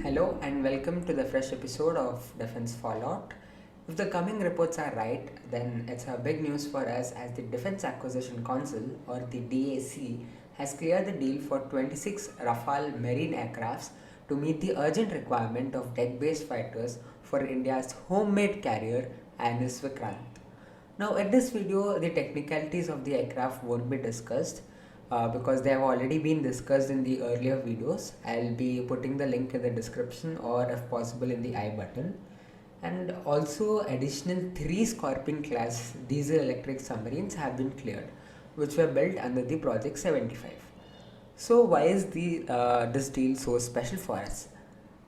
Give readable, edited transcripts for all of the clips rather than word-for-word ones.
Hello and welcome to the fresh episode of Defense Fallout. If the coming reports are right, then it's a big news for us as the Defense Acquisition Council or the DAC has cleared the deal for 26 Rafale marine aircrafts to meet the urgent requirement of deck-based fighters for India's homemade carrier INS Vikrant. Now, in this video, the technicalities of the aircraft won't be discussed because they have already been discussed in the earlier videos. I'll be putting the link in the description or, if possible, in the I button. And also, additional 3 Scorpene class diesel electric submarines have been cleared, which were built under the Project 75. So, why is this deal so special for us?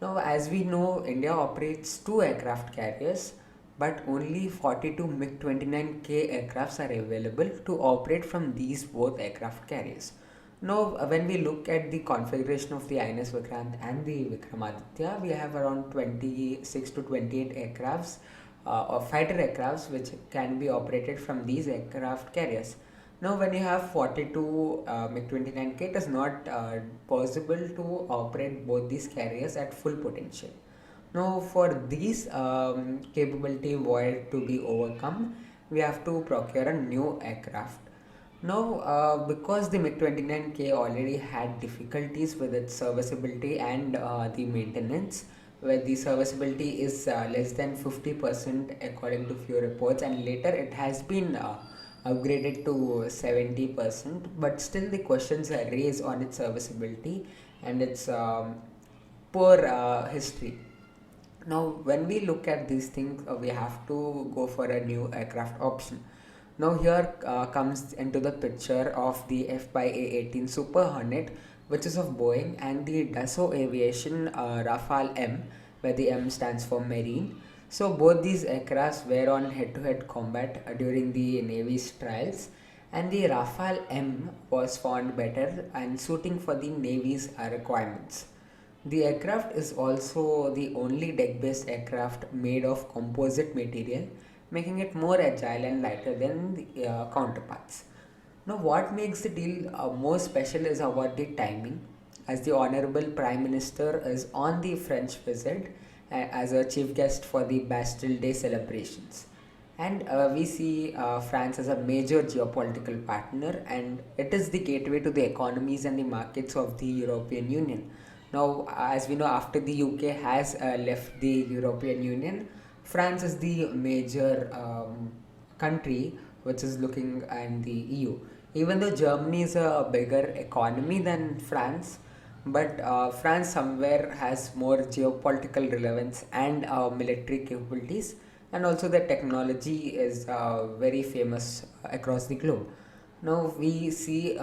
Now, as we know, India operates 2 aircraft carriers, but only 42 MiG-29K aircrafts are available to operate from these both aircraft carriers. Now, when we look at the configuration of the INS Vikrant and the Vikramaditya, we have around 26 to 28 aircrafts or fighter aircrafts which can be operated from these aircraft carriers. Now, when you have 42 MiG-29K, it is not possible to operate both these carriers at full potential. Now, for these capability void to be overcome, we have to procure a new aircraft. Now, because the MiG-29K already had difficulties with its serviceability and the maintenance, where the serviceability is less than 50% according to few reports, and later it has been upgraded to 70%, but still the questions are raised on its serviceability and its poor history. Now, when we look at these things, we have to go for a new aircraft option. Now, here comes into the picture of the F/A-18 Super Hornet, which is of Boeing, and the Dassault Aviation Rafale-M, where the M stands for Marine. So, both these aircrafts were on head-to-head combat during the Navy's trials, and the Rafale-M was found better and suiting for the Navy's requirements. The aircraft is also the only deck-based aircraft made of composite material, making it more agile and lighter than the counterparts. Now, what makes the deal more special is about the timing, as the Honorable Prime Minister is on the French visit as a chief guest for the Bastille Day celebrations. And we see France as a major geopolitical partner, and it is the gateway to the economies and the markets of the European Union. Now, as we know, after the UK has left the European Union, France is the major country which is looking at the EU. Even though Germany is a bigger economy than France, but France somewhere has more geopolitical relevance and military capabilities, and also the technology is very famous across the globe. Now we see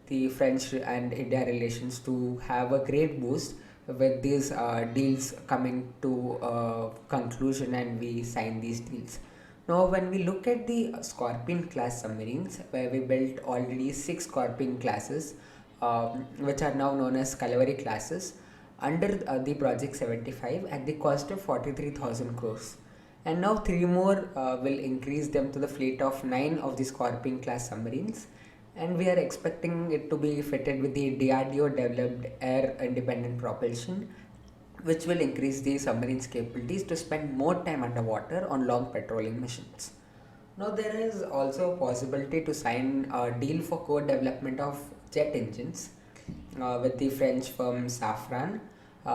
the French and India relations to have a great boost with these deals coming to conclusion, and we sign these deals. Now, when we look at the Scorpene class submarines, where we built already 6 Scorpene classes, which are now known as Cavalry classes, under the Project 75 at the cost of 43,000 crores. And now 3 more will increase them to the fleet of 9 of the Scorpene class submarines, and we are expecting it to be fitted with the DRDO developed air independent propulsion, which will increase the submarine's capabilities to spend more time underwater on long patrolling missions. Now, there is also a possibility to sign a deal for co-development of jet engines with the French firm Safran,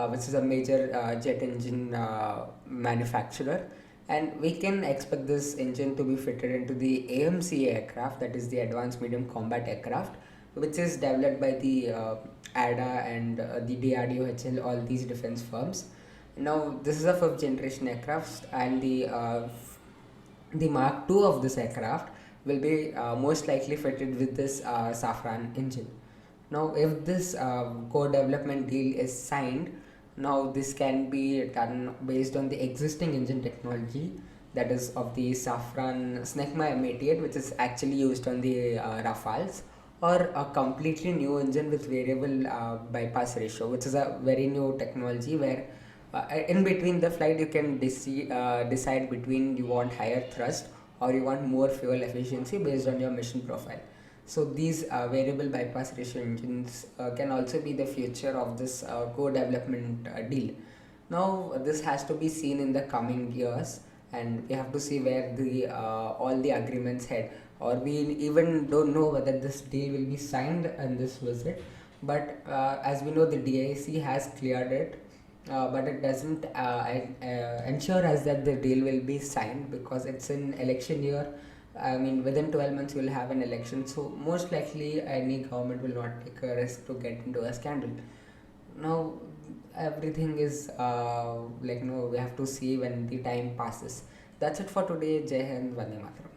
which is a major jet engine manufacturer, and we can expect this engine to be fitted into the AMC aircraft, that is the Advanced Medium Combat Aircraft, which is developed by the ADA and the DRDO, HL, all these defense firms. Now, this is a 5th generation aircraft, and the Mark II of this aircraft will be most likely fitted with this Safran engine. Now, if this co-development deal is signed, now this can be done based on the existing engine technology, that is of the Safran Snecma M88, which is actually used on the Rafales, or a completely new engine with variable bypass ratio, which is a very new technology where in between the flight you can decide between you want higher thrust or you want more fuel efficiency based on your mission profile. So these variable bypass ratio engines can also be the future of this co-development deal. Now this has to be seen in the coming years, and we have to see where the all the agreements head. Or we even don't know whether this deal will be signed in this visit. But as we know, the DIC has cleared it, but it doesn't ensure us that the deal will be signed, because it's an election year. I mean, within 12 months we'll have an election, so most likely any government will not take a risk to get into a scandal. Now everything is like, no, we have to see when the time passes. That's it for today. Jai Hind, Vande Mataram.